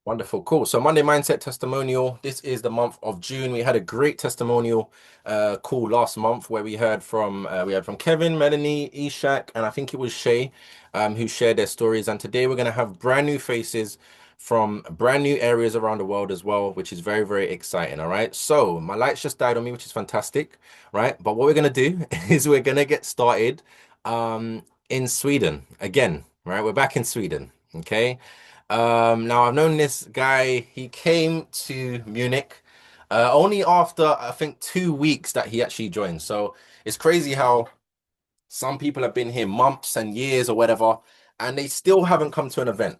Wonderful, cool. So Monday Mindset Testimonial. This is the month of June. We had a great testimonial call last month where we had from Kevin, Melanie, Ishak, and I think it was Shay, who shared their stories. And today we're gonna have brand new faces from brand new areas around the world as well, which is very, very exciting. All right. So my lights just died on me, which is fantastic, right? But what we're gonna do is we're gonna get started in Sweden again, right? We're back in Sweden. Okay. Now I've known this guy. He came to Munich only after I think 2 weeks that he actually joined. So it's crazy how some people have been here months and years or whatever, and they still haven't come to an event.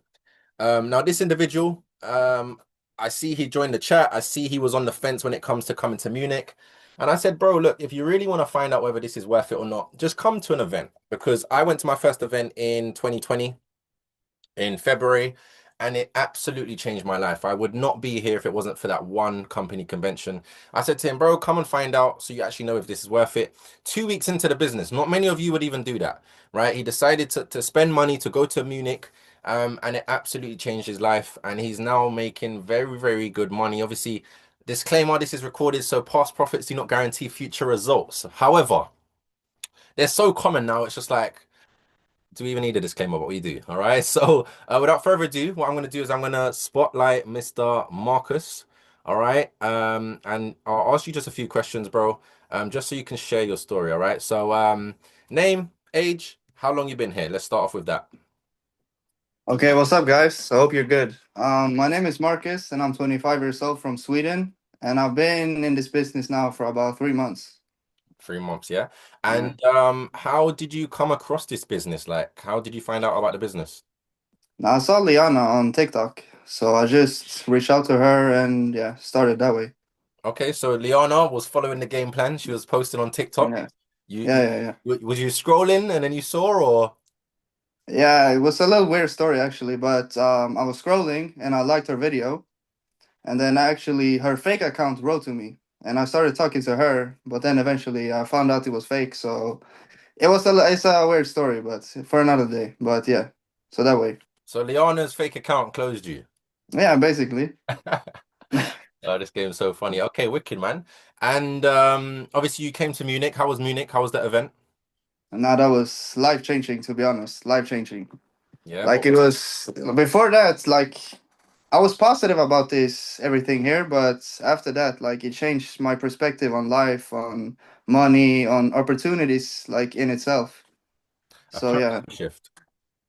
Now this individual, I see he joined the chat. I see he was on the fence when it comes to coming to Munich. And I said, bro, look, if you really want to find out whether this is worth it or not, just come to an event because I went to my first event in 2020 in February, and it absolutely changed my life. I would not be here if it wasn't for that one company convention. I said to him, bro, come and find out so you actually know if this is worth it. 2 weeks into the business, not many of you would even do that, right? He decided to spend money to go to Munich. And it absolutely changed his life. And he's now making very, very good money. Obviously, disclaimer, this is recorded, so past profits do not guarantee future results. However, they're so common now, it's just like, do we even need a disclaimer what we do? All right. So without further ado, what I'm going to do is I'm going to spotlight Mr. Marcus. All right. And I'll ask you just a few questions, bro. Just so you can share your story. All right. So name, age, how long you been here? Let's start off with that. Okay, what's up, guys? I hope you're good. My name is Marcus, and I'm 25 years old from Sweden, and I've been in this business now for about 3 months. 3 months, yeah. Yeah. And how did you come across this business? Like, how did you find out about the business? Now, I saw Liana on TikTok, so I just reached out to her and yeah, started that way. Okay, so Liana was following the game plan. She was posting on TikTok. Yeah, You, yeah, you yeah, yeah. was you scrolling and then you saw, or Yeah, it was a little weird story actually, but I was scrolling and I liked her video, and then actually her fake account wrote to me, and I started talking to her, but then eventually I found out it was fake, so it's a weird story, but for another day. But yeah, so that way. so Liana's fake account closed you. Yeah, basically. Oh, this game's so funny. Okay, wicked man. And obviously you came to Munich. How was Munich? How was that event? And now that was life changing, to be honest. Life changing. Yeah, Like what it was before that, like I was positive about this everything here, but after that, like it changed my perspective on life, on money, on opportunities, like in itself. a So yeah, paradigm shift.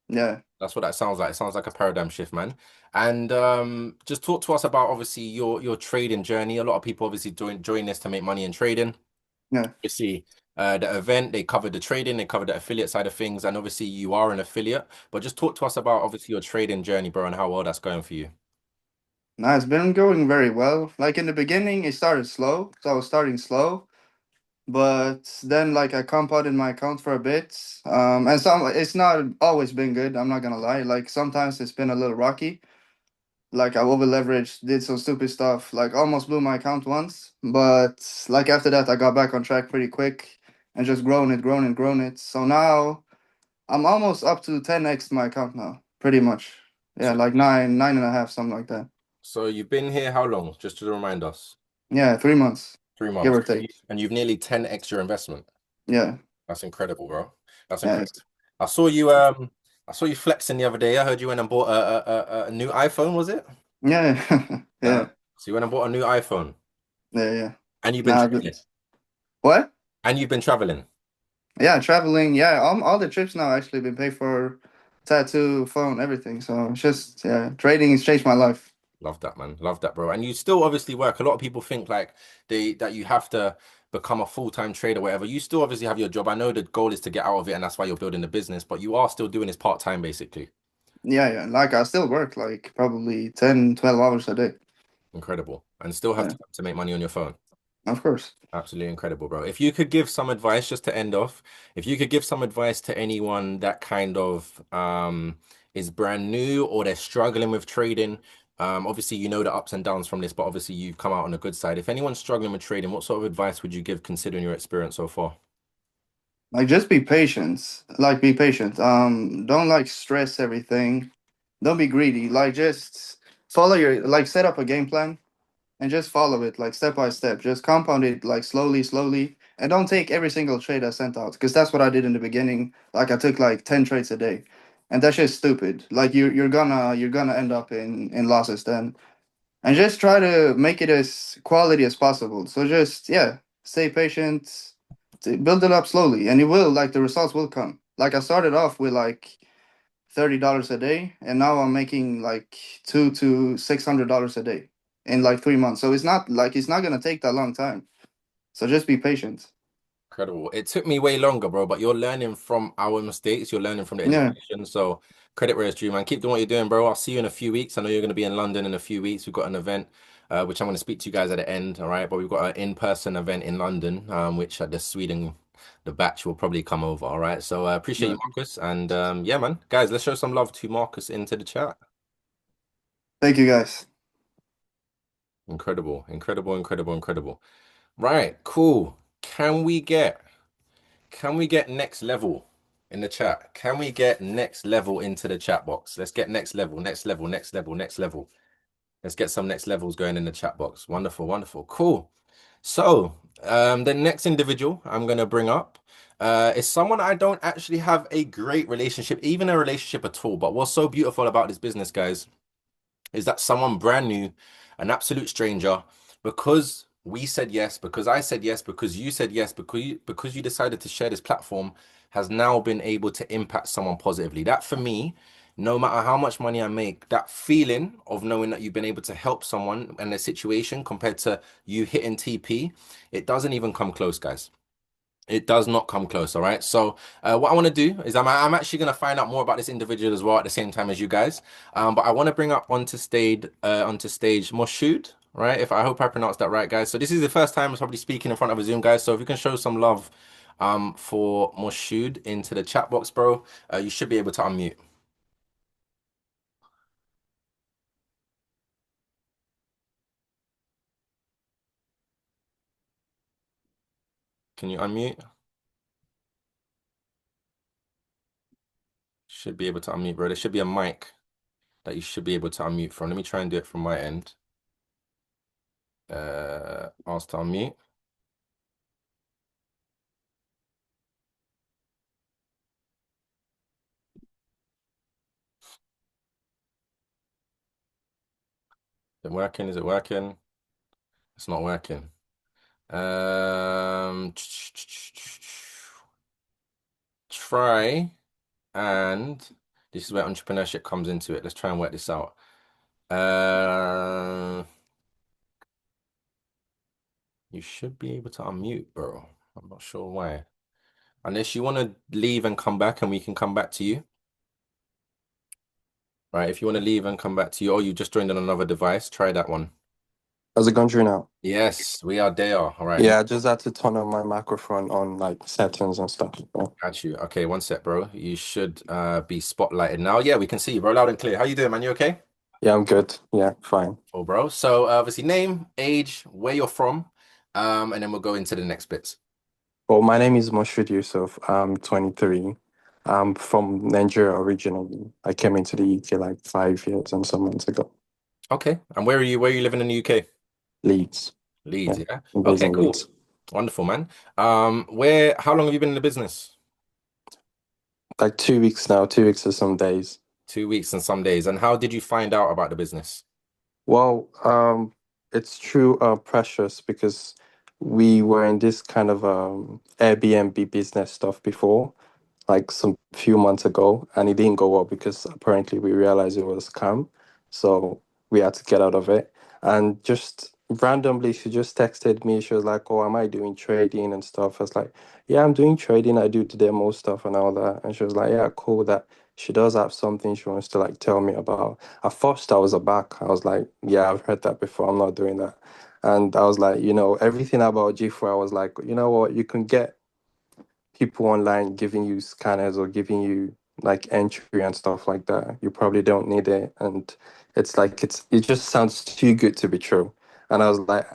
yeah. That's what that sounds like. It sounds like a paradigm shift, man. And just talk to us about obviously your trading journey. A lot of people obviously join this to make money in trading. Yeah. Obviously, the event, they covered the trading, they covered the affiliate side of things, and obviously you are an affiliate. But just talk to us about obviously your trading journey, bro, and how well that's going for you. Now it's been going very well. Like in the beginning, it started slow, so I was starting slow, but then like I compounded my account for a bit. And some it's not always been good, I'm not gonna lie. Like sometimes it's been a little rocky. Like I over leveraged, did some stupid stuff, like almost blew my account once. But like after that I got back on track pretty quick and just grown it. So now I'm almost up to 10x my account now, pretty much. Yeah, So like nine and a half, something like that. so you've been here how long? Just to remind us. Yeah, 3 months, three give months. or take. And you've nearly 10x your investment. Yeah, That's incredible, bro. That's yeah, incredible. I saw you I saw you flexing the other day. I heard you went and bought a new iPhone, was it? yeah, Damn. yeah, So you went and bought a new iPhone. yeah, yeah. And you've been Nah, traveling. what? And you've been traveling. Yeah, traveling. Yeah, all the trips now actually been paid for, tattoo, phone, everything. So it's just yeah, trading has changed my life. Love that, man. Love that, bro. And you still obviously work. A lot of people think like that you have to become a full-time trader, whatever. You still obviously have your job. I know the goal is to get out of it, and that's why you're building the business, but you are still doing this part-time, basically. Yeah, yeah. Like I still work like probably 10, 12 hours a day. Incredible. And still have Yeah, to make money on your phone. of course. Absolutely incredible, bro. If you could give some advice just to end off, if you could give some advice to anyone that kind of is brand new or they're struggling with trading, obviously you know the ups and downs from this, but obviously you've come out on the good side. If anyone's struggling with trading, what sort of advice would you give considering your experience so far? Like just be patient. Like be patient. Don't like stress everything. Don't be greedy. Like just follow your like set up a game plan and just follow it like step by step. Just compound it like slowly, slowly, and don't take every single trade I sent out because that's what I did in the beginning. Like I took like 10 trades a day, and that's just stupid. Like you're gonna end up in losses then, and just try to make it as quality as possible. So just yeah, stay patient, build it up slowly, and it will like the results will come. Like I started off with like $30 a day, and now I'm making like $200 to $600 a day in like 3 months. So it's not gonna take that long time. So just be patient. Incredible. It took me way longer, bro, but you're learning from our mistakes. You're learning from the Yeah, education. So credit where it's due, man. Keep doing what you're doing, bro. I'll see you in a few weeks. I know you're going to be in London in a few weeks. We've got an event, which I'm going to speak to you guys at the end. All right. But we've got an in-person event in London, which the Sweden, the batch will probably come over. All right. So I appreciate you, yeah. Marcus. And yeah, man, guys, let's show some love to Marcus into the chat. Thank you guys. Incredible, incredible, incredible, incredible. Right. Cool. Can we get next level in the chat? Can we get next level into the chat box? Let's get next level, next level, next level, next level. Let's get some next levels going in the chat box. Wonderful, wonderful, cool. So, the next individual I'm gonna bring up is someone I don't actually have a great relationship, even a relationship at all. But what's so beautiful about this business, guys, is that someone brand new, an absolute stranger, because we said yes, because I said yes, because you said yes, because you decided to share this platform, has now been able to impact someone positively. That for me, no matter how much money I make, that feeling of knowing that you've been able to help someone in a situation compared to you hitting TP, it doesn't even come close, guys. It does not come close, all right? So, what I want to do is I'm actually going to find out more about this individual as well at the same time as you guys. But I want to bring up onto stage Moshood, right? If I hope I pronounced that right, guys. So this is the first time I'm probably speaking in front of a Zoom, guys. So if you can show some love, for Moshood into the chat box, bro, you should be able to unmute. Can you unmute? Should be able to unmute, bro. There should be a mic that you should be able to unmute from. Let me try and do it from my end. Ask to unmute. Is it working? Is it working? It's not working. Um, try and this is where entrepreneurship comes into it. Let's try and work this out. Uh, you should be able to unmute, bro. I'm not sure why. Unless you want to leave and come back and we can come back to you. Right, if you want to leave and come back to you, or you just joined on another device, try that one. How's it going through now? Yes, we are there. All right, Yeah, I just had to turn on my microphone on like settings and stuff. Yeah, got you. Okay, one sec, bro. You should be spotlighted now. Yeah, we can see you, bro, loud and clear. How you doing, man? You okay? yeah, I'm good. Yeah, fine. Oh, bro. So obviously name, age, where you're from, and then we'll go into the next bits. Well, my name is Moshood Yusuf. I'm 23. I'm from Nigeria originally. I came into the UK like 5 years and some months ago. Okay. And where are you living in the UK? Leeds. Leeds, Yeah, yeah. I'm based Okay, in cool. Leeds. Wonderful, man. How long have you been in the business? Like 2 weeks now, 2 weeks or some days. 2 weeks and some days. And how did you find out about the business? Well, it's true, Precious, because we were in this kind of Airbnb business stuff before, like some few months ago, and it didn't go well because apparently we realized it was a scam. So we had to get out of it. And just randomly, she just texted me. She was like, "Oh, am I doing trading and stuff?" I was like, "Yeah, I'm doing trading. I do the demo stuff and all that." And she was like, "Yeah, cool. That she does have something she wants to like tell me about." At first, I was aback. I was like, "Yeah, I've heard that before. I'm not doing that." And I was like, everything about G4, I was like, you know what, you can get people online giving you scanners or giving you like entry and stuff like that. You probably don't need it. And it's like it just sounds too good to be true. And I was like,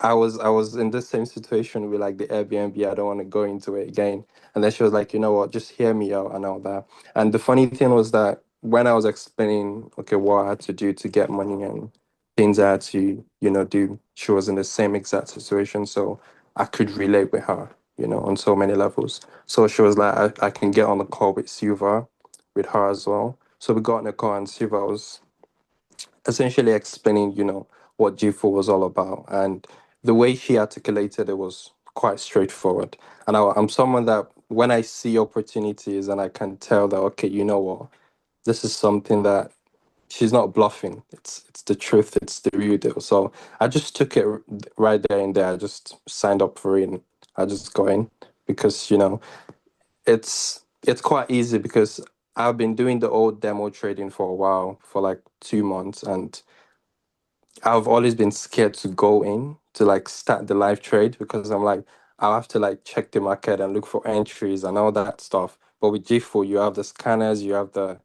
I was in the same situation with like the Airbnb. I don't want to go into it again. And then she was like, you know what, just hear me out and all that. And the funny thing was that when I was explaining, okay, what I had to do to get money and things I had to, do, she was in the same exact situation. So I could relate with her, on so many levels. So she was like, I can get on the call with Silva, with her as well. So we got in the call and Silva was essentially explaining, what G4 was all about. And the way she articulated it was quite straightforward. And I'm someone that when I see opportunities and I can tell that, okay, you know what, this is something that she's not bluffing. It's the truth. It's the real deal. So I just took it right there and there. I just signed up for it and I just got in because, it's quite easy because I've been doing the old demo trading for a while, for like 2 months, and I've always been scared to go in to like start the live trade because I'm like, I'll have to like check the market and look for entries and all that stuff. But with G4, you have the scanners, you have the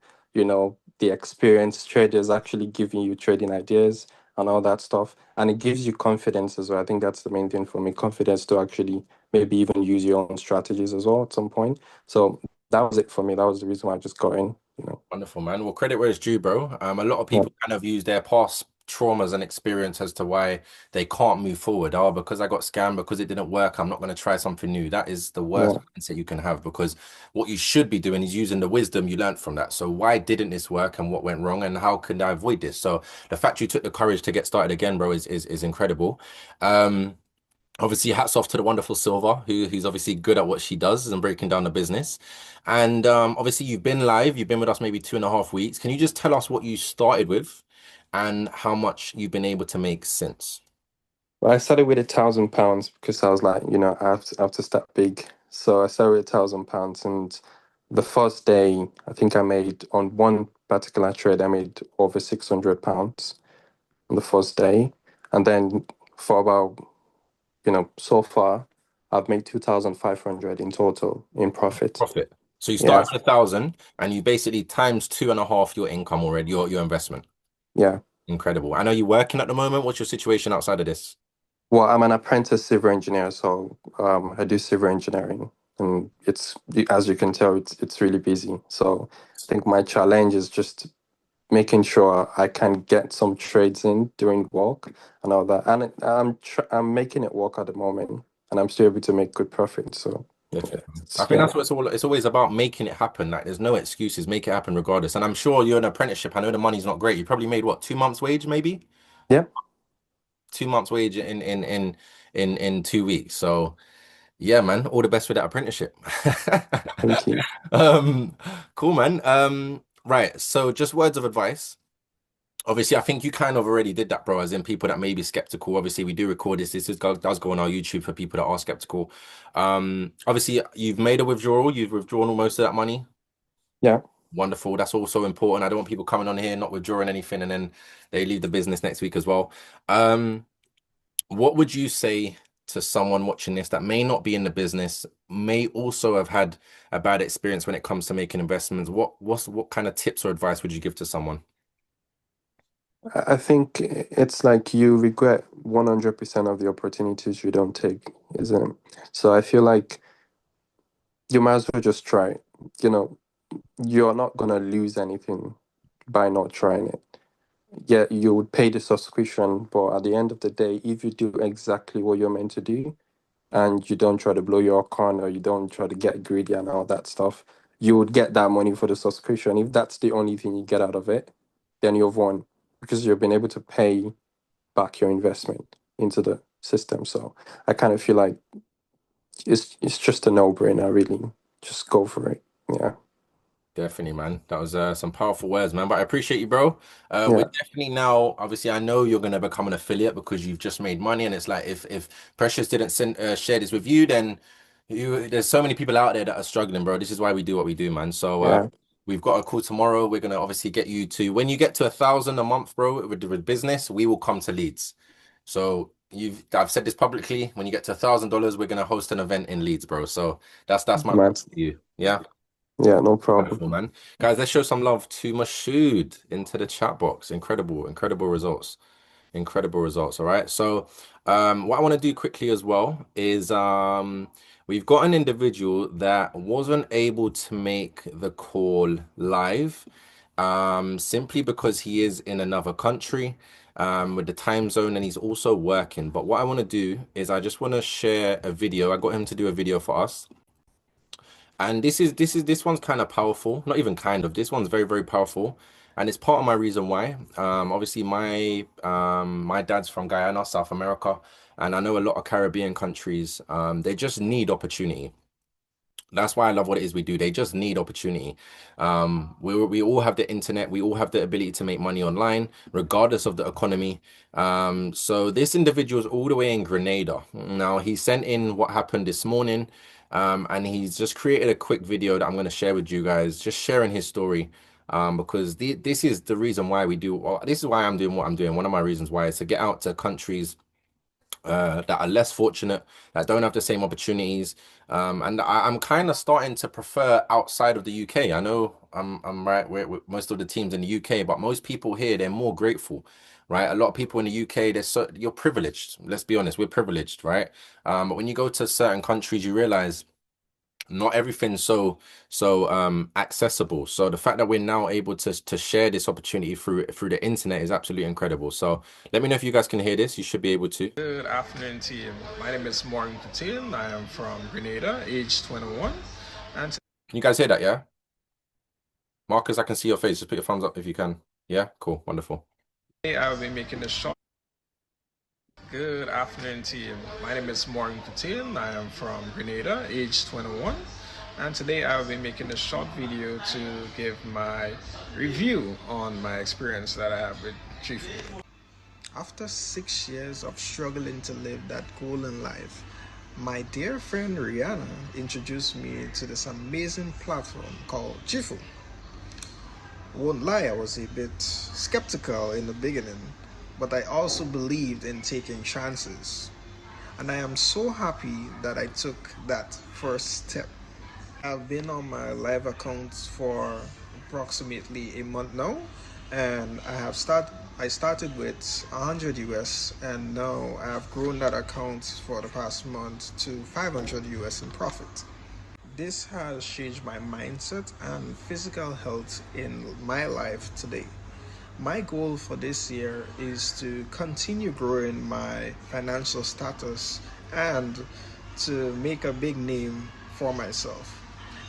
experienced traders actually giving you trading ideas and all that stuff. And it gives you confidence as well. I think that's the main thing for me, confidence to actually maybe even use your own strategies as well at some point. So that was it for me. That was the reason why I just got in. Wonderful, man. Well, credit where it's due, bro. A lot of Yeah, people kind of use their past traumas and experience as to why they can't move forward. Oh, because I got scammed, because it didn't work, I'm not going to try something new. That is the worst yeah, mindset you can have because what you should be doing is using the wisdom you learned from that. So why didn't this work and what went wrong and how can I avoid this? So the fact you took the courage to get started again, bro, is incredible. Um, Obviously, hats off to the wonderful Silva, who's obviously good at what she does and breaking down the business. And obviously, you've been live, you've been with us maybe 2.5 weeks. Can you just tell us what you started with and how much you've been able to make since? well, I started with £1,000 because I was like, I have to start big. So I started with £1,000, and the first day, I think I made on one particular trade, I made over £600 on the first day, and then for about, so far, I've made 2,500 in total in profit. Profit. So you Yeah, started with 1,000 and you basically times 2.5 your income already, your investment. yeah. Incredible. I know you're working at the moment. What's your situation outside of this? Well, I'm an apprentice civil engineer, so I do civil engineering, and as you can tell, it's really busy. So I think my challenge is just making sure I can get some trades in during work and all that, and I'm making it work at the moment, and I'm still able to make good profit. So Definitely. I think yeah, that's what it's always about making it happen. Like there's no excuses, make it happen regardless. And I'm sure you're an apprenticeship. I know the money's not great. You probably made what, 2 months wage, maybe? yeah. 2 months wage in 2 weeks. So yeah, man, all the best with that apprenticeship. Thank you. Um, cool, man. Right. So just words of advice. Obviously, I think you kind of already did that, bro, as in people that may be skeptical. Obviously, we do record this. Does go on our YouTube for people that are skeptical. Obviously, you've made a withdrawal. You've withdrawn almost of that money. Yeah. Wonderful. That's also important. I don't want people coming on here not withdrawing anything and then they leave the business next week as well. Um, what would you say to someone watching this that may not be in the business, may also have had a bad experience when it comes to making investments? What kind of tips or advice would you give to someone? I think it's like you regret 100% of the opportunities you don't take, isn't it? So I feel like you might as well just try it. You know, you're not gonna lose anything by not trying it. Yeah, you would pay the subscription, but at the end of the day, if you do exactly what you're meant to do and you don't try to blow your account or you don't try to get greedy and all that stuff, you would get that money for the subscription. If that's the only thing you get out of it, then you've won because you've been able to pay back your investment into the system. So I kind of feel like it's just a no-brainer, really. Just go for it. Yeah. Definitely, man. That was some powerful words, man. But I appreciate you, bro. We're Yeah. definitely now, obviously, I know you're gonna become an affiliate because you've just made money, and it's like if Precious didn't share this with you, then there's so many people out there that are struggling, bro. This is why we do what we do, man. So Yeah. we've got a call tomorrow. We're gonna obviously get you to when you get to 1,000 a month, bro, with business, we will come to Leeds. So I've said this publicly. When you get to $1,000, we're gonna host an event in Leeds, bro. So that's my Man. promise to you. Yeah. Yeah, no problem. Wonderful, man. Guys, let's show some love to Mashood into the chat box. Incredible, incredible results. Incredible results. All right. So, what I want to do quickly as well is we've got an individual that wasn't able to make the call live. Simply because he is in another country, with the time zone, and he's also working. But what I want to do is I just want to share a video. I got him to do a video for us. And this one's kind of powerful. Not even kind of. This one's very, very powerful. And it's part of my reason why. Obviously my dad's from Guyana, South America, and I know a lot of Caribbean countries, they just need opportunity. That's why I love what it is we do. They just need opportunity. We all have the internet. We all have the ability to make money online, regardless of the economy. So this individual's all the way in Grenada. Now he sent in what happened this morning, and he's just created a quick video that I'm going to share with you guys, just sharing his story. Because this is the reason why we do. Well, this is why I'm doing what I'm doing. One of my reasons why is to get out to countries that are less fortunate, that don't have the same opportunities. And I'm kind of starting to prefer outside of the UK. I know I'm right with most of the teams in the UK, but most people here, they're more grateful, right? A lot of people in the UK, you're privileged. Let's be honest, we're privileged, right? But when you go to certain countries, you realize not everything's so accessible. So the fact that we're now able to share this opportunity through the internet is absolutely incredible. So let me know if you guys can hear this. You should be able to. Good afternoon, team. My name is Maureen Patil. I am from Grenada, age 21. And Can you guys hear that? Yeah. Marcus, I can see your face. Just put your thumbs up if you can. Yeah, cool, wonderful. today I will be making a short. Good afternoon, team. My name is Maureen Patil. I am from Grenada, age 21. And today I will be making a short video to give my review on my experience that I have with Chifu. After 6 years of struggling to live that goal in life, my dear friend Rihanna introduced me to this amazing platform called Chifu. Won't lie, I was a bit skeptical in the beginning, but I also believed in taking chances. And I am so happy that I took that first step. I've been on my live account for approximately a month now, and I started with 100 US, and now I have grown that account for the past month to 500 US in profit. This has changed my mindset and physical health in my life today. My goal for this year is to continue growing my financial status and to make a big name for myself.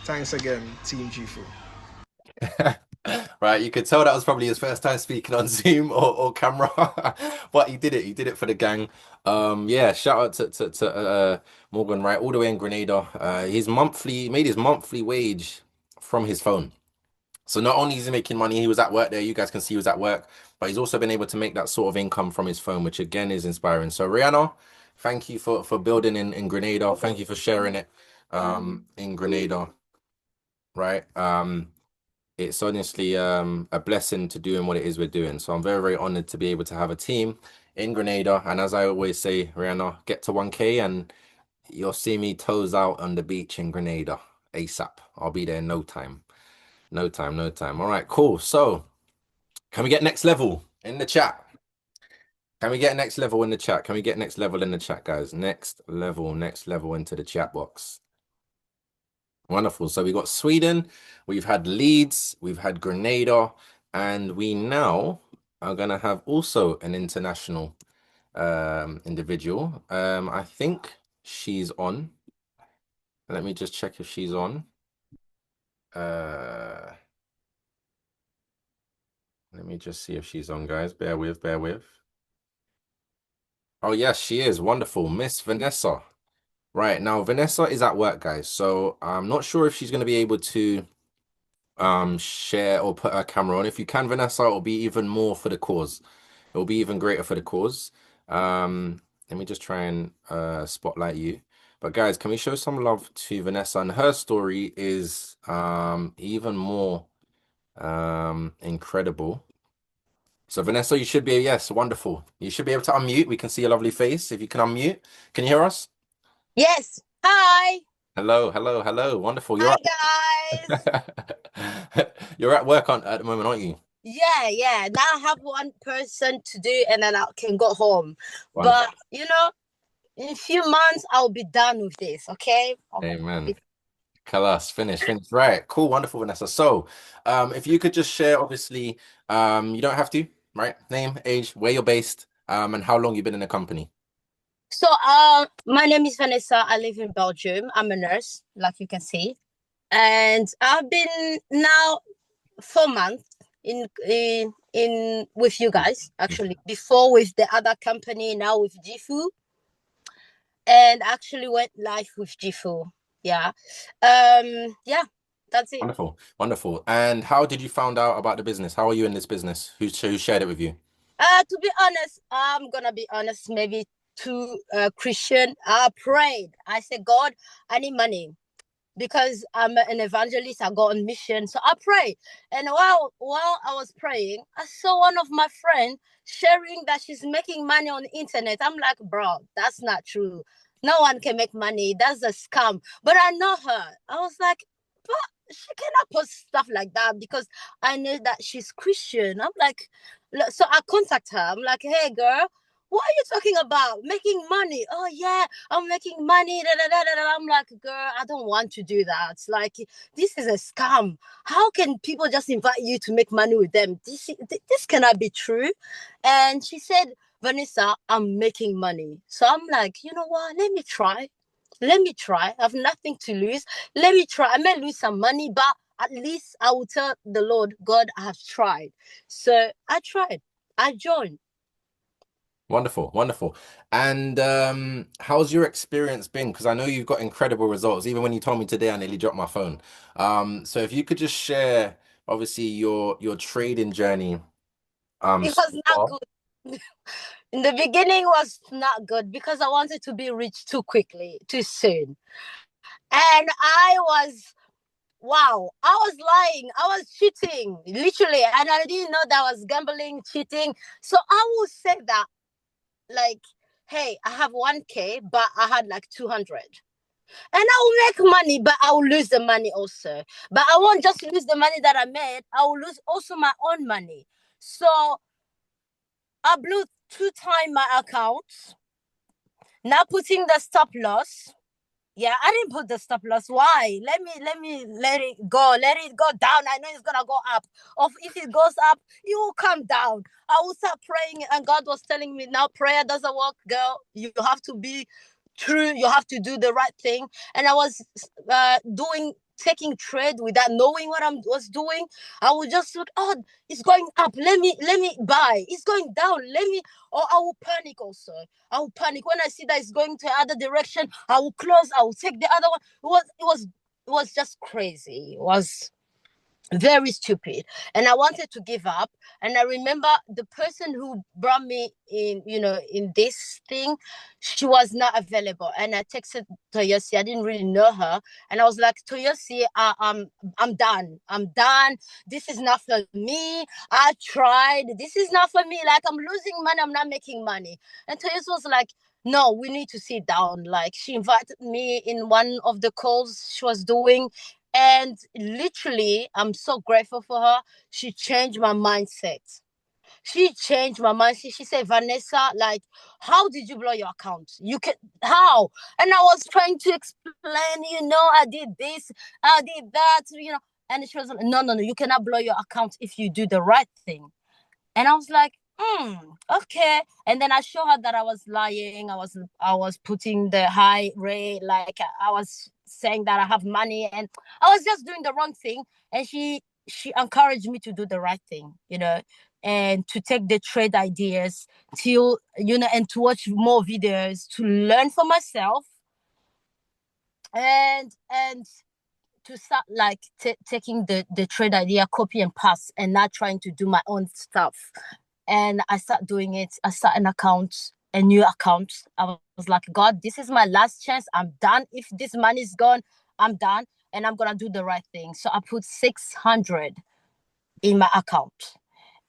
Thanks again, Team Gifu. Right, you could tell that was probably his first time speaking on Zoom or camera, but he did it. He did it for the gang. Yeah, shout out to Morgan, right, all the way in Grenada. He made his monthly wage from his phone. So not only is he making money, he was at work there. You guys can see he was at work, but he's also been able to make that sort of income from his phone, which again is inspiring. So Rihanna, thank you for building in Grenada. Thank you for sharing it in Grenada, right? It's honestly a blessing to doing what it is we're doing. So I'm very, very honored to be able to have a team in Grenada. And as I always say, Rihanna, get to 1K and you'll see me toes out on the beach in Grenada ASAP. I'll be there in no time. No time, no time. All right, cool. So can we get next level in the chat? Can we get next level in the chat? Can we get next level in the chat, guys? Next level into the chat box. Wonderful. So we got Sweden, we've had Leeds, we've had Grenada, and we now are going to have also an international individual. I think she's on. Let me just check if she's on. Let me just see if she's on, guys. Bear with, bear with. Oh, yes, she is. Wonderful. Miss Vanessa. Right, now Vanessa is at work, guys. So I'm not sure if she's going to be able to share or put her camera on. If you can, Vanessa, it'll be even more for the cause. It'll be even greater for the cause. Let me just try and spotlight you. But guys, can we show some love to Vanessa? And her story is even more incredible. So Vanessa, you should be, yes, wonderful. You should be able to unmute. We can see your lovely face. If you can unmute. Can you hear us? Yes. Hi. Hello, hello, hello. Wonderful. Hi, guys. You're at work at the moment, aren't you? Yeah. Now I have one person to do and then I can go home. Wonderful. But, in a few months, I'll be done with this, okay? Amen. Kalas, finish. Right, cool, wonderful, Vanessa. So, if you could just share, obviously, you don't have to, right? Name, age, where you're based, and how long you've been in the company. So, my name is Vanessa. I live in Belgium. I'm a nurse, like you can see, and I've been now 4 months in with you guys. Actually, before with the other company, now with Gifu, and actually went live with Gifu. Yeah, yeah, that's it. Wonderful, wonderful. And how did you found out about the business? How are you in this business? Who shared it with you? To be honest, I'm gonna be honest. Maybe too Christian. I prayed. I said, God, I need money because I'm an evangelist. I go on mission, so I pray. And while I was praying, I saw one of my friends sharing that she's making money on the internet. I'm like, bro, that's not true. No one can make money. That's a scam. But I know her. I was like, but she cannot post stuff like that because I know that she's Christian. I'm like, so I contact her. I'm like, hey girl, what are you talking about? Making money? Oh yeah, I'm making money. Da, da, da, da, da. I'm like, girl, I don't want to do that. Like, this is a scam. How can people just invite you to make money with them? This cannot be true. And she said, Vanessa, I'm making money. So I'm like, you know what? Let me try. Let me try. I have nothing to lose. Let me try. I may lose some money, but at least I will tell the Lord, God, I have tried. So I tried. I joined. Wonderful, wonderful. And how's your experience been? Because I know you've got incredible results. Even when you told me today, I nearly dropped my phone. So if you could just share, obviously, your trading journey, It so was not far. good. In the beginning was not good because I wanted to be rich too quickly, too soon. And I was, wow, I was lying. I was cheating, literally. And I didn't know that I was gambling, cheating. So I would say that, like, hey, I have 1K, but I had like 200. And I will make money, but I will lose the money also. But I won't just lose the money that I made, I will lose also my own money. So I blew 2 times my account, now putting the stop loss. Yeah, I didn't put the stop loss. Why? Let it go. Let it go down. I know it's gonna go up. Or if it goes up, it will come down. I will start praying, and God was telling me, now prayer doesn't work, girl. You have to be true. You have to do the right thing. And I was doing taking trade without knowing what I was doing. I would just look, oh, it's going up. Let me buy. It's going down. Let me. Or I will panic also. I will panic when I see that it's going to other direction. I will close. I will take the other one. It was just crazy. It was very stupid, and I wanted to give up. And I remember the person who brought me in, in this thing, she was not available, and I texted Toyosi. I didn't really know her, and I was like, Toyosi, I'm done. I'm done. This is not for me. I tried. This is not for me. Like, I'm losing money. I'm not making money. And Toyosi was like, no, we need to sit down. Like, she invited me in one of the calls she was doing, and literally, I'm so grateful for her. She changed my mindset. She changed my mindset. She said, Vanessa, like, how did you blow your account? You can, how? And I was trying to explain, I did this, I did that. And she was like, no, no, no, you cannot blow your account if you do the right thing. And I was like, okay. And then I showed her that I was lying. I was putting the high rate, like I was saying that I have money, and I was just doing the wrong thing. And she encouraged me to do the right thing, and to take the trade ideas till, and to watch more videos to learn for myself, and to start like taking the trade idea, copy and pass, and not trying to do my own stuff. And I start doing it. I start an account, a new account. I was like, God, this is my last chance. I'm done. If this money is gone, I'm done, and I'm gonna do the right thing. So I put 600 in my account,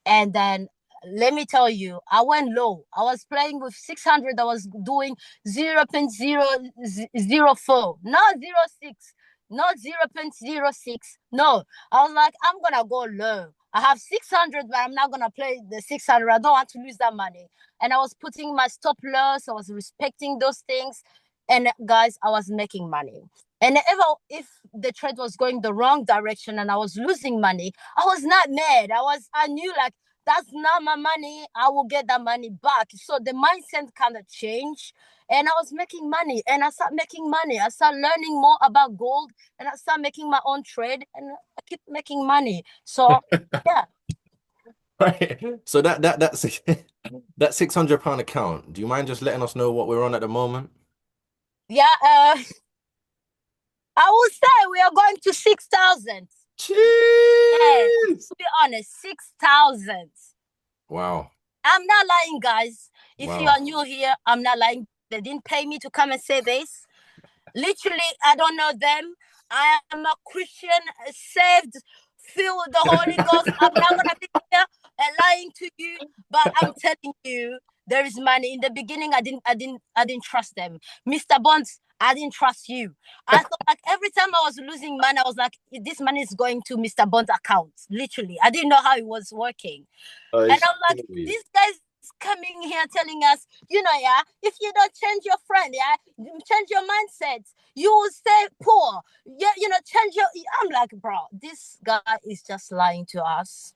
and then let me tell you, I went low. I was playing with 600. I was doing 0.004, not 0.6, not 0.06. No, I was like, I'm going to go low. I have 600, but I'm not going to play the 600. I don't want to lose that money. And I was putting my stop loss. I was respecting those things. And guys, I was making money. And if the trade was going the wrong direction and I was losing money, I was not mad. I knew like that's not my money. I will get that money back. So the mindset kind of changed. And I was making money and I started making money. I started learning more about gold and I started making my own trade and I keep making money. So yeah. Right. So that's that £600 account. Do you mind just letting us know what we're on at the moment? Yeah, I will say we are going to 6,000. Yes, Jeez. to be honest, 6,000. Wow. I'm not lying, guys. If you Wow. are new here, I'm not lying. They didn't pay me to come and say this. Literally, I don't know them. I am a Christian, saved, filled with the Holy Ghost. I'm not gonna be here and lying to you, but I'm telling you, there is money. In the beginning, I didn't trust them. Mr. Bonds, I didn't trust you. I thought like every time I was losing money, I was like, this money is going to Mr. Bond's account. Literally, I didn't know how it was working. Oh, And it's I'm like, silly. these guys coming here telling us, yeah, if you don't change your friend, yeah, change your mindset, you will stay poor. Yeah, change your. I'm like, bro, this guy is just lying to us.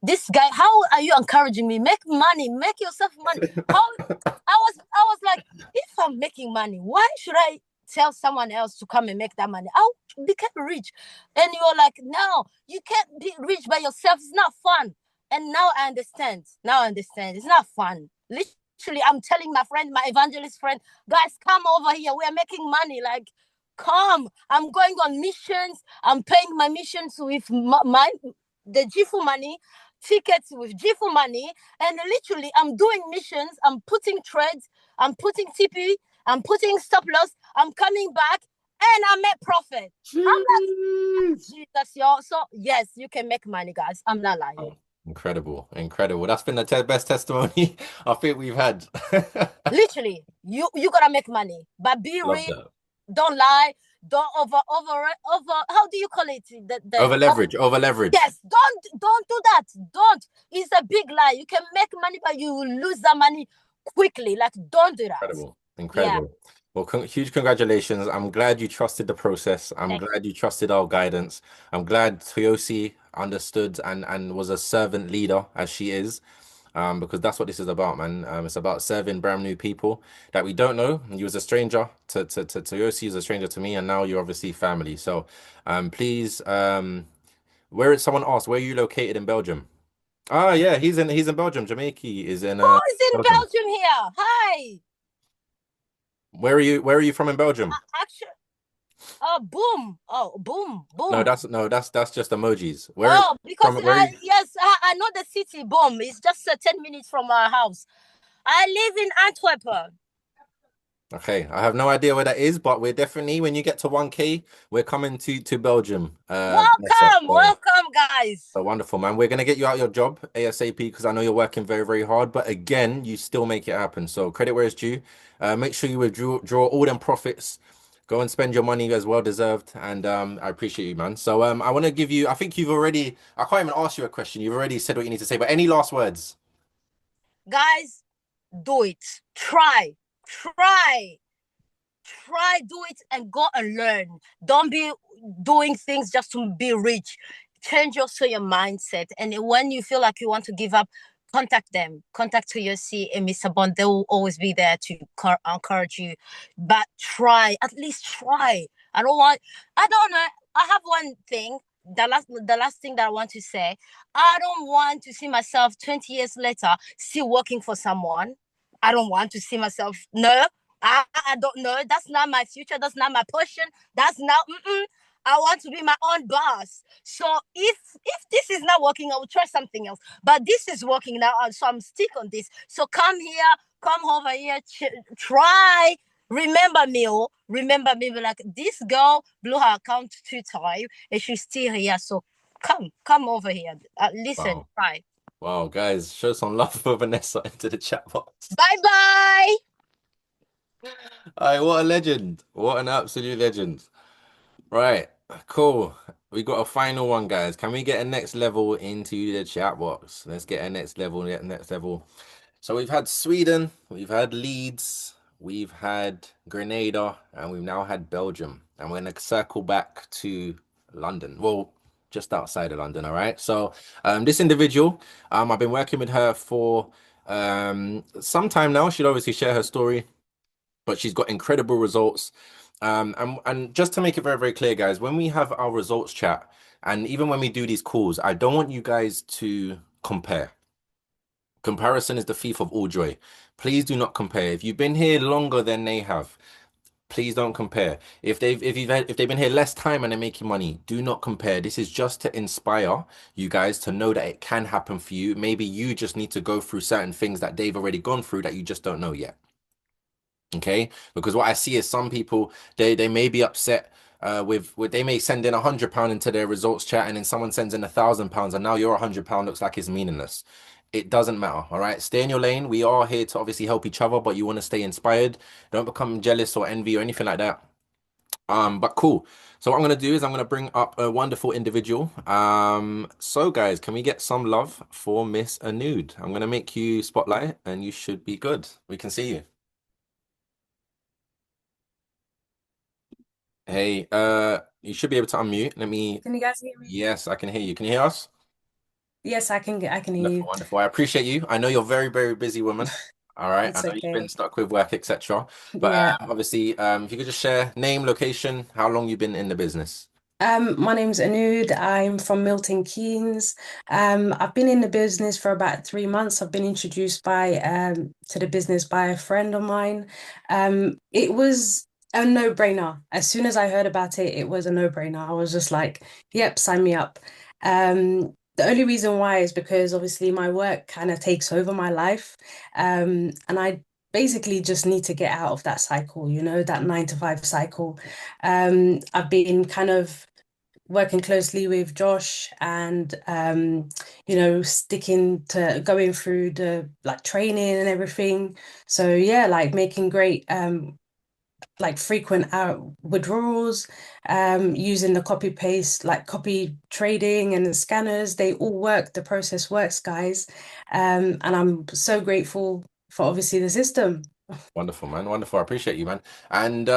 This guy, how are you encouraging me? Make money, make yourself money. How I was like, if I'm making money, why should I tell someone else to come and make that money? I'll become rich. And you're like, no, you can't be rich by yourself. It's not fun. And now I understand. Now I understand. It's not fun. Literally, I'm telling my friend, my evangelist friend, guys, come over here. We are making money. Like, come. I'm going on missions. I'm paying my missions with the Jifu money, tickets with Jifu money, and literally I'm doing missions. I'm putting trades. I'm putting TP. I'm putting stop loss. I'm coming back, and I make profit. I'm like, Jeez. Jesus, y'all. So yes, you can make money, guys. I'm not lying. Oh, incredible, incredible. That's been the te best testimony I think we've had. Literally, you gotta make money, but be Love real. that. Don't lie. Don't over. How do you call it? Over leverage, over leverage. Yes, don't do that. Don't. It's a big lie. You can make money, but you will lose that money quickly. Like, don't do that. Incredible, Yeah. incredible. Well, huge congratulations. I'm glad you trusted the process. I'm Thank glad you trusted our guidance. I'm glad Toyosi understood and was a servant leader as she is. Because that's what this is about, man. It's about serving brand new people that we don't know. You was a stranger to Toyosi, is a stranger to me, and now you're obviously family. So, please, where is someone asked, where are you located in Belgium? Ah, yeah, he's in Belgium. Jamaica is in Who is in Belgium. Belgium here? Hi. Where are you from in Belgium? Actually, boom. Oh, boom, No, boom. that's just emojis. Oh, because Where are you? yes, I know the city. Boom. It's just 10 minutes from our house. I live in Antwerp. Okay, I have no idea where that is, but we're definitely when you get to 1K, we're coming to Belgium. Vanessa. Welcome, welcome, guys. So wonderful, man. We're gonna get you out your job ASAP because I know you're working very, very hard. But again, you still make it happen. So credit where it's due. Make sure you withdraw all them profits. Go and spend your money as well deserved. And I appreciate you, man. So I want to give you. I think you've already. I can't even ask you a question. You've already said what you need to say. But any last words? Guys, do it. Try, do it and go and learn. Don't be doing things just to be rich. Change also your mindset. And when you feel like you want to give up, contact them. Contact TOC and Mr. Bond. They will always be there to encourage you. But try, at least try. I don't know. I have one thing. The last thing that I want to say. I don't want to see myself 20 years later still working for someone. I don't want to see myself. No, I don't know. That's not my future. That's not my portion. That's not. I want to be my own boss. So if this is not working, I will try something else. But this is working now, so I'm stick on this. So come here, come over here, try. Remember me, remember me. Like this girl blew her account 2 times, and she's still here. So come over here. Listen, Wow. try. Wow, guys, show some love for Vanessa into the chat box. Bye bye. Aye, what a legend. What an absolute legend. Right, cool. We got a final one, guys. Can we get a next level into the chat box? Let's get a next level, next level. So we've had Sweden, we've had Leeds, we've had Grenada, and we've now had Belgium, and we're gonna circle back to London. Well, just outside of London, all right? So, this individual, I've been working with her for some time now. She'll obviously share her story, but she's got incredible results. And just to make it very, very clear, guys, when we have our results chat, and even when we do these calls, I don't want you guys to compare. Comparison is the thief of all joy. Please do not compare. If you've been here longer than they have, please don't compare. If they've been here less time and they're making money, do not compare. This is just to inspire you guys to know that it can happen for you. Maybe you just need to go through certain things that they've already gone through that you just don't know yet. Okay, because what I see is some people they may be upset with they may send in £100 into their results chat, and then someone sends in £1,000, and now your £100 looks like it's meaningless. It doesn't matter. All right, stay in your lane. We are here to obviously help each other, but you want to stay inspired. Don't become jealous or envy or anything like that. But cool. So what I'm gonna do is I'm gonna bring up a wonderful individual. So guys, can we get some love for Miss Anood? I'm gonna make you spotlight, and you should be good. We can see you. Hey, you should be able to unmute. Let me. Can you guys hear me? Yes, I can hear you. Can you hear us? Yes, I can hear Wonderful, you. wonderful. I appreciate you. I know you're very, very busy woman. All right. I It's know you've been okay. stuck with work, etc. But Yeah. obviously, if you could just share name, location, how long you've been in the business. My name's Anood. I'm from Milton Keynes. I've been in the business for about 3 months. I've been introduced by to the business by a friend of mine. It was a no-brainer. As soon as I heard about it, it was a no-brainer. I was just like, yep, sign me up. The only reason why is because obviously my work kind of takes over my life. And I basically just need to get out of that cycle, that 9 to 5 cycle. I've been kind of working closely with Josh and sticking to going through the like training and everything. So yeah, like making great like frequent out withdrawals, using the copy paste, like copy trading and the scanners, they all work, the process works, guys. And I'm so grateful for obviously the system. Wonderful, man. Wonderful. I appreciate you, man. And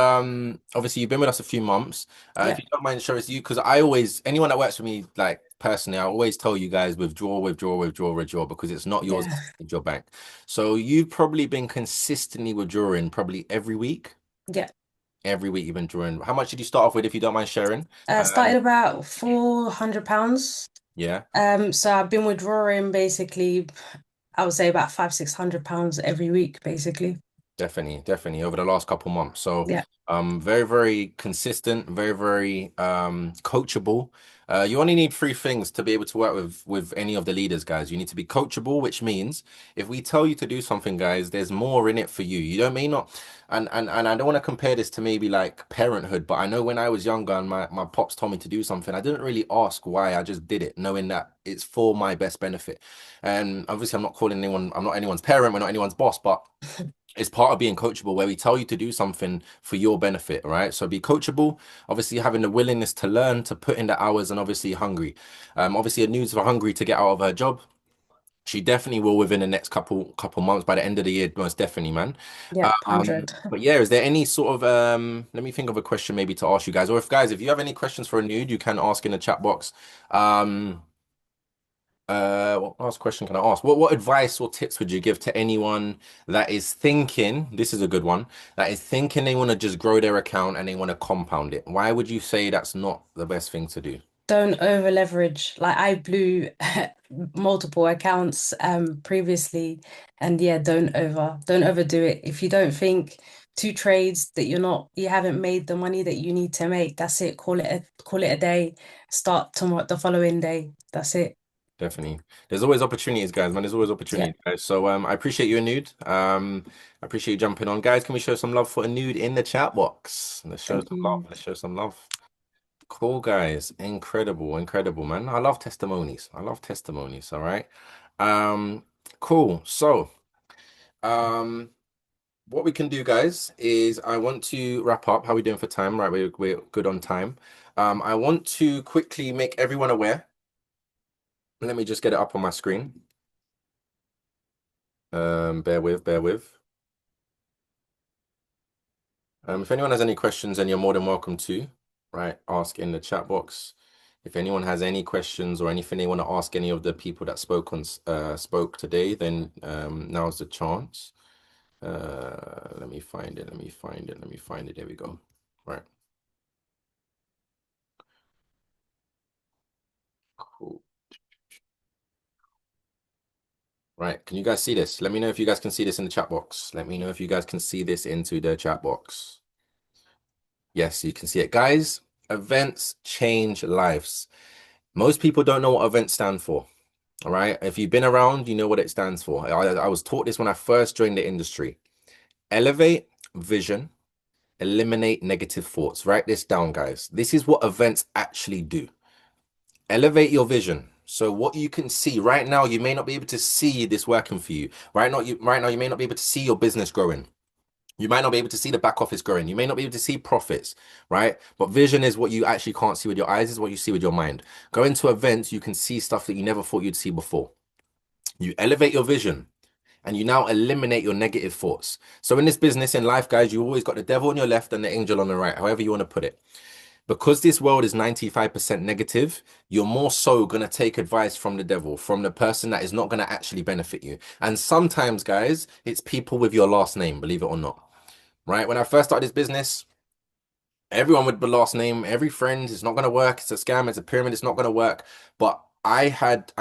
obviously you've been with us a few months. If Yeah, you don't mind sharing you, because I always anyone that works for me, like personally, I always tell you guys withdraw, withdraw, withdraw, withdraw, because it's not yours, yeah, it's your bank. So you've probably been consistently withdrawing probably every week. yeah. Every week you've been drawing. How much did you start off with, if you don't mind sharing? Started about £400. Yeah. So I've been withdrawing basically, I would say about £500-600 every week, basically. Definitely, definitely over the last couple months. So, Yeah, very, very consistent, very, very coachable. You only need three things to be able to work with any of the leaders, guys. You need to be coachable, which means if we tell you to do something, guys, there's more in it for you. You don't may not, and I don't want to compare this to maybe like parenthood, but I know when I was younger and my pops told me to do something, I didn't really ask why. I just did it, knowing that it's for my best benefit. And obviously, I'm not calling anyone, I'm not anyone's parent, we're not anyone's boss, but it's part of being coachable where we tell you to do something for your benefit, right? So be coachable, obviously having the willingness to learn, to put in the hours, and obviously hungry. Obviously, a news for hungry to get out of her job. She definitely will within the next couple months, by the end of the year, most definitely, man. yeah, 100. But yeah, is there any sort of let me think of a question maybe to ask you guys, or if guys, if you have any questions for a nude, you can ask in the chat box. What last question can I ask? What advice or tips would you give to anyone that is thinking, this is a good one, that is thinking they want to just grow their account and they want to compound it? Why would you say that's not the best thing to do? Don't over leverage. Like I blew multiple accounts previously, and yeah, don't overdo it. If you don't think 2 trades that you haven't made the money that you need to make, that's it. Call it a day. Start tomorrow the following day. That's it. Definitely. There's always opportunities, guys, man. There's always Yeah, opportunities, guys. So I appreciate you, Nude. I appreciate you jumping on. Guys, can we show some love for a nude in the chat box? Let's show thank some love. you. Let's show some love. Cool, guys. Incredible, incredible, man. I love testimonies. I love testimonies. All right. Um, cool. So, um, what we can do, guys, is I want to wrap up. How are we doing for time? Right, we're good on time. I want to quickly make everyone aware. Let me just get it up on my screen. Bear with, bear with. If anyone has any questions, then you're more than welcome to, right, ask in the chat box. If anyone has any questions or anything they want to ask any of the people that spoke today, then now's the chance. Let me find it. Let me find it. Let me find it. There we go. Right. Cool. Right. Can you guys see this? Let me know if you guys can see this in the chat box. Let me know if you guys can see this into the chat box. Yes, you can see it. Guys, events change lives. Most people don't know what events stand for. All right. If you've been around, you know what it stands for. I was taught this when I first joined the industry. Elevate vision, eliminate negative thoughts. Write this down, guys. This is what events actually do. Elevate your vision. So what you can see right now, you may not be able to see this working for you. Right now, you may not be able to see your business growing. You might not be able to see the back office growing. You may not be able to see profits, right? But vision is what you actually can't see with your eyes, is what you see with your mind. Going to events, you can see stuff that you never thought you'd see before. You elevate your vision and you now eliminate your negative thoughts. So in this business, in life, guys, you always got the devil on your left and the angel on the right, however you want to put it. Because this world is 95% negative, you're more so going to take advice from the devil, from the person that is not going to actually benefit you. And sometimes, guys, it's people with your last name, believe it or not. Right? When I first started this business, everyone with the last name, every friend, it's not going to work. It's a scam. It's a pyramid. It's not going to work. But I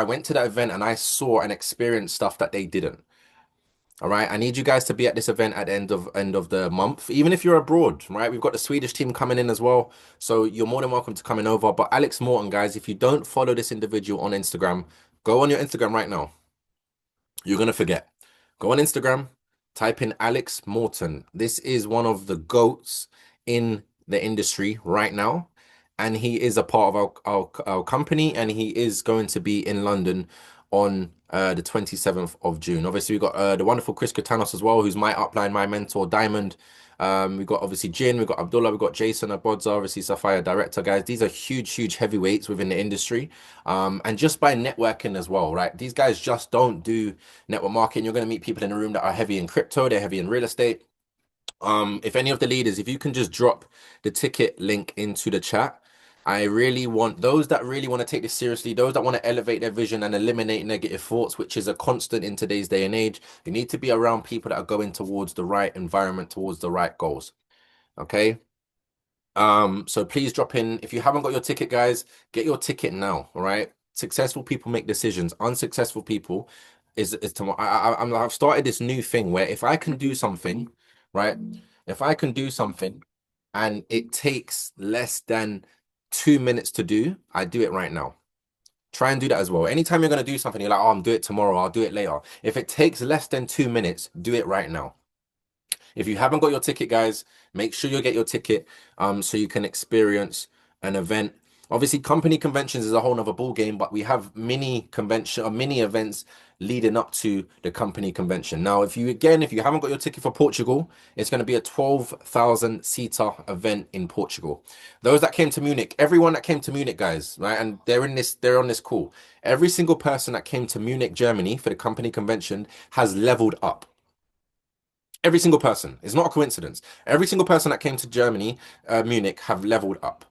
went to that event and I saw and experienced stuff that they didn't. All right. I need you guys to be at this event at the end of the month, even if you're abroad, right? We've got the Swedish team coming in as well. So you're more than welcome to coming over. But Alex Morton, guys, if you don't follow this individual on Instagram, go on your Instagram right now. You're gonna forget. Go on Instagram, type in Alex Morton. This is one of the GOATs in the industry right now. And he is a part of our company, and he is going to be in London on the 27th of June. Obviously, we've got the wonderful Chris Katanos as well, who's my upline, my mentor, Diamond. We've got obviously Jin, we've got Abdullah, we've got Jason Abodza, obviously Sapphire Director, guys. These are huge, huge heavyweights within the industry. And just by networking as well, right? These guys just don't do network marketing. You're going to meet people in the room that are heavy in crypto, they're heavy in real estate. If any of the leaders, if you can just drop the ticket link into the chat. I really want those that really want to take this seriously, those that want to elevate their vision and eliminate negative thoughts, which is a constant in today's day and age. You need to be around people that are going towards the right environment, towards the right goals. Okay. So please drop in. If you haven't got your ticket, guys, get your ticket now. All right. Successful people make decisions. Unsuccessful people is tomorrow. I've started this new thing where if I can do something, right? If I can do something and it takes less than 2 minutes to do, I do it right now. Try and do that as well. Anytime you're going to do something, you're like, oh, I'll do it tomorrow. I'll do it later. If it takes less than 2 minutes, do it right now. If you haven't got your ticket, guys, make sure you get your ticket so you can experience an event. Obviously, company conventions is a whole nother ball game, but we have mini convention or mini events leading up to the company convention. Now, if you haven't got your ticket for Portugal, it's going to be a 12,000 seater event in Portugal. Those that came to Munich, everyone that came to Munich, guys, right, and they're on this call. Every single person that came to Munich, Germany for the company convention has leveled up. Every single person. It's not a coincidence. Every single person that came to Germany, Munich, have leveled up.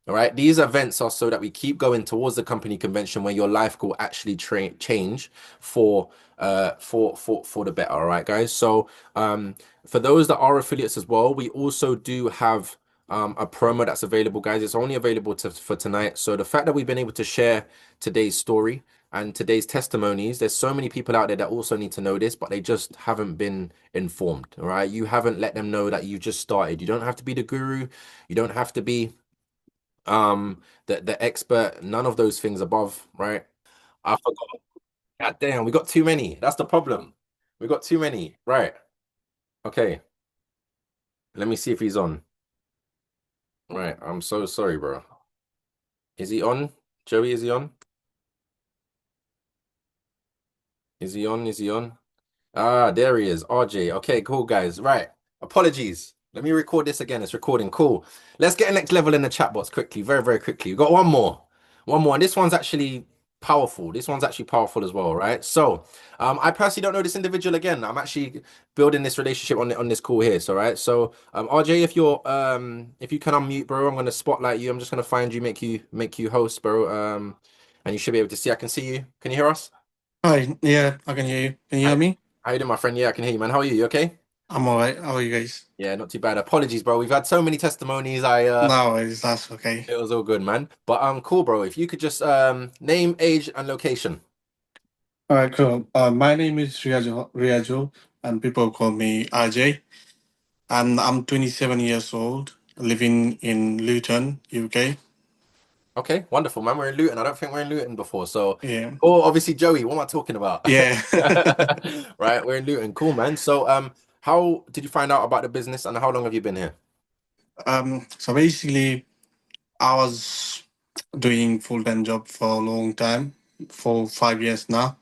All right. These events are so that we keep going towards the company convention where your life will actually change for the better. All right, guys. So for those that are affiliates as well, we also do have a promo that's available, guys. It's only available for tonight. So the fact that we've been able to share today's story and today's testimonies, there's so many people out there that also need to know this, but they just haven't been informed. All right. You haven't let them know that you just started. You don't have to be the guru. You don't have to be the expert, none of those things above, right? I forgot. God damn, we got too many. That's the problem. We got too many. Right. Okay. Let me see if he's on. Right. I'm so sorry, bro. Is he on? Joey, is he on? Is he on? Is he on? Ah, there he is. RJ. Okay, cool, guys. Right. Apologies. Let me record this again. It's recording. Cool. Let's get a next level in the chat box quickly. Very, very quickly. We've got one more. One more. And this one's actually Powerful. This one's actually powerful as well, right? So, I personally don't know this individual again. I'm actually building this relationship on this call here. So, right. So, RJ, if you can unmute, bro, I'm gonna spotlight you. I'm just gonna find you, make you host, bro. And you should be able to see. I can see you. Can you hear us? Hi, yeah, I can hear you. Can you Hi. hear me? How you doing, my friend? Yeah, I can hear you, man. How are you? You okay? I'm all right. How are you guys? Yeah, not too bad. Apologies, bro. We've had so many testimonies. No worries, that's okay. It was all good, man. But cool, bro. If you could just name, age, and location. All right, cool. My name is Riajo, and people call me RJ. And I'm 27 years old, living in Luton, UK. Okay, wonderful, man. We're in Luton. I don't think we're in Luton before. So, Yeah, oh, obviously, Joey, what am I talking about? yeah. Right, we're in Luton. Cool, man. So, how did you find out about the business and how long have you been here? So basically, I was doing full-time job for a long time, for 5 years now.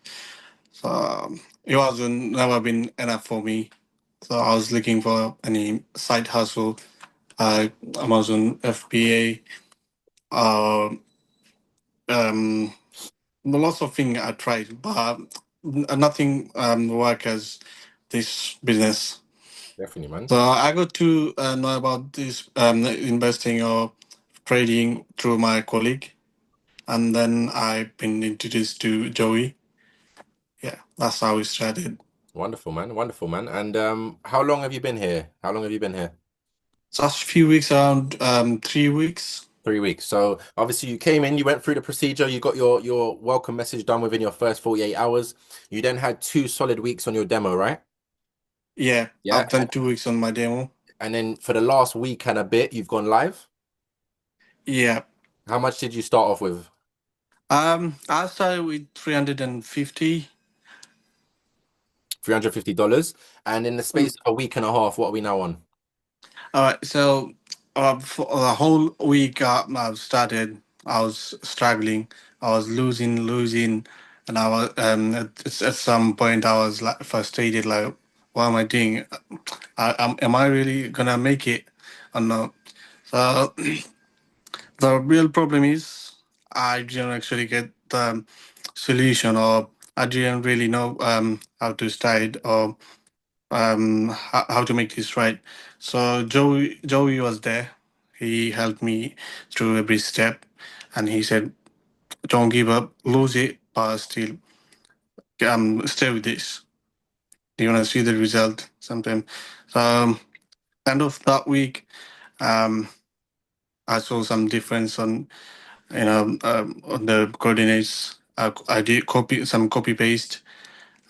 So it wasn't never been enough for me. So I was looking for any side hustle, Amazon FBA, uh, um, lots of things I tried, but nothing work as this business. Definitely, man. So I got to know about this investing or trading through my colleague, and then I've been introduced to Joey. Yeah, that's how we started. Wonderful, man. Wonderful, man. And how long have you been here? How long have you been here? Just a few weeks, around 3 weeks. 3 weeks. So obviously you came in, you went through the procedure, you got your welcome message done within your first 48 hours. You then had 2 solid weeks on your demo, right? Yeah, Yeah. I've done 2 weeks on my demo. And then for the last week and a bit, you've gone live. Yeah. How much did you start off with? I started with 350. $350. And in the Mm. space of a week and a half, what are we now on? All right, so for the whole week I've started, I was struggling. I was losing, and I was at some point I was like frustrated, like, what am I doing? Am I really gonna make it or not? So the real problem is I didn't actually get the solution, or I didn't really know how to start or how to make this right. So Joey was there. He helped me through every step, and he said, "Don't give up, lose it, but still stay with this. You want to see the result sometime." So end of that week, um, I saw some difference on on the coordinates. I did copy paste,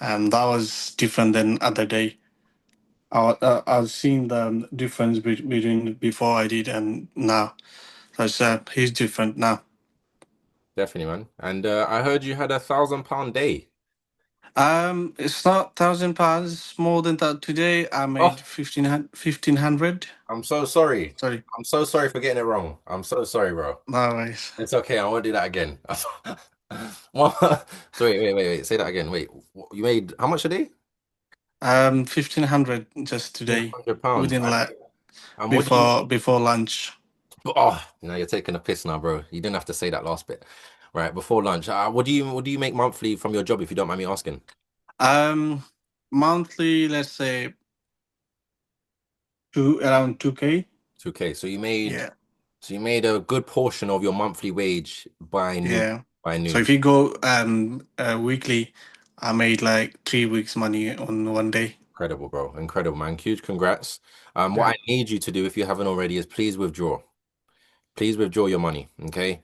and that was different than other day. I've seen the difference between before I did and now. So it's, he's different now. Definitely, man. And I heard you had £1,000 day. It's not £1,000. It's more than that. Today I made Oh, 1500. I'm so sorry. Sorry, I'm so sorry for getting it wrong. I'm so sorry, bro. no worries. It's okay. I won't do that again. What? So wait. Say that again. Wait, you made how much a day? 1500 just today, £1,500. within like And what do you? before lunch. Oh, now you're taking a piss now, bro. You didn't have to say that last bit. Right, before lunch. What do you make monthly from your job, if you don't mind me asking? Um, Monthly, let's say around 2K. 2K. Yeah, So you made a good portion of your monthly wage by noon. yeah. By So noon. if you go weekly, I made like 3 weeks money on one day. Incredible, bro. Incredible, man. Huge congrats. What Yeah. I need you to do, if you haven't already, is please withdraw. Please withdraw your money. Okay.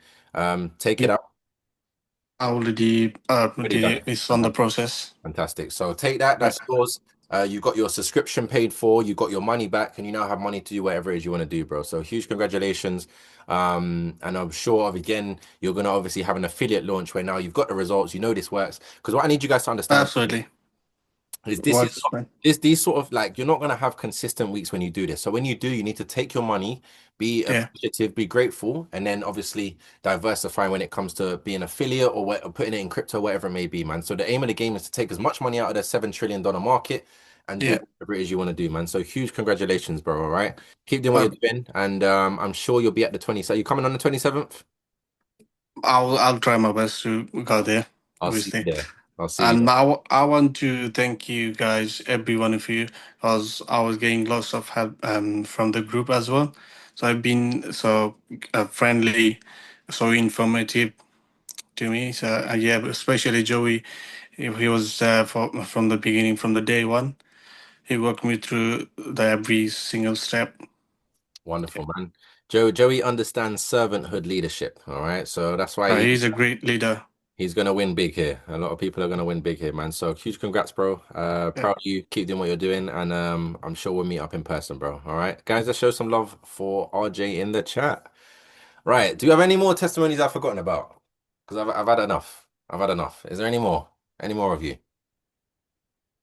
Take it Yep. out. I Already done already it. it's on the process. Fantastic. So take that. Right. That's yours. You've got your subscription paid for. You got your money back, and you now have money to do whatever it is you want to do, bro. So huge congratulations. And I'm sure again you're gonna obviously have an affiliate launch where now you've got the results. You know this works. Because what I need you guys to understand Absolutely. is this is Works, not man. this these sort of like you're not gonna have consistent weeks when you do this. So when you do, you need to take your money, be Yeah. appreciative, be grateful, and then obviously diversify when it comes to being affiliate or putting it in crypto, whatever it may be, man. So the aim of the game is to take as much money out of the $7 trillion market and do Yeah. whatever it is you want to do, man. So huge congratulations, bro. All right. Keep doing what Uh, you're doing, and I'm sure you'll be at the 27th. Are you coming on the 27th? I'll try my best to go there, I'll see you obviously. there. I'll see you And there. I want to thank you guys, every one of you, because I was getting lots of help from the group as well. So I've been so friendly, so informative to me. So yeah, especially Joey, he was from the beginning, from the day one. He walked me through the every single step. Wonderful, man. Joey understands servanthood leadership. All right. So that's why He's a great leader. he's gonna win big here. A lot of people are gonna win big here, man. So huge congrats, bro. Yeah. Proud of you. Keep doing what you're doing, and I'm sure we'll meet up in person, bro. All right, guys. Let's show some love for RJ in the chat. Right. Do you have any more testimonies I've forgotten about? Because I've had enough. I've had enough. Is there any more? Any more of you?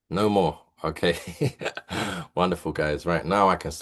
No more. Okay. Wonderful, guys. Right now I can stop.